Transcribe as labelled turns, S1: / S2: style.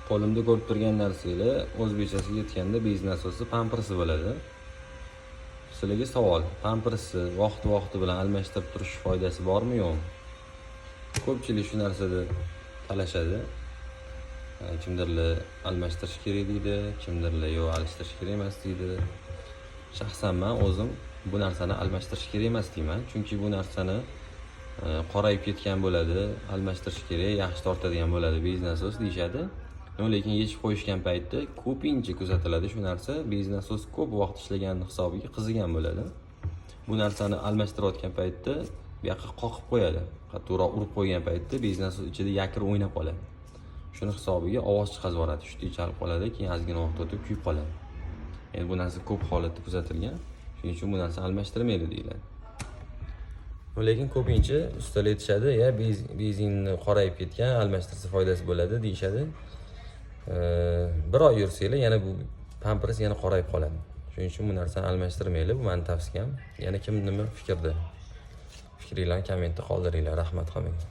S1: Qo'limda ko'rib turgan narsanglar o'zbekchasiga yetganda bez nasosi pampersi bo'ladi. Sizlarga savol, pampersni vaqti bilan almashtirib turish foydasi bormi yo'qmi? Ko'pchilik shu narsada talashadi. Kimdirlar almashtirish kerak deydi, kimdirlar yo'q, almashtirish kerak emas deydi. Shaxsan men o'zim bu narsani almashtirish kerak emas deyman, chunki bu narsani qorayib ketgan bo'ladi, almashtirish kerak, yaxshi tortadigan bo'ladi bez nasos deyshadi. Lekin yechib qo'yishgan paytda ko'pincha kuzatiladi shu narsa, bez nasos ko'p vaqt ishlagan hisobiga qizigan bo'ladi. Bu narsani almashtirayotgan paytda bu yoqqa qoqib qo'yadi. Qattiqroq urib qo'ygan paytda bez nasos ichida yakir o'ynab qoladi. Shuni hisobiga ovoz chiqarib yuboradi, shunday chalib qoladi, keyin ozgina vaqt o'tib kuyib qoladi. Endi bu narsa ko'p holatda kuzatilgan, shuning uchun bu narsa almashtirmaydi deyiladi. Lekin ko'pincha ustalar aytishadi, ya bezinni qorayib ketgan, almashtirsa foydasi bo'ladi deyshadi. Bir oy yursanglar yana bu pampers yana qorayib qoladi. Shuning uchun bu narsani almashtirmaylik, bu mening tavsiyam. Yana kim nima fikrda? Fikringlarni kommentda qoldiringlar. Rahmat hammaga.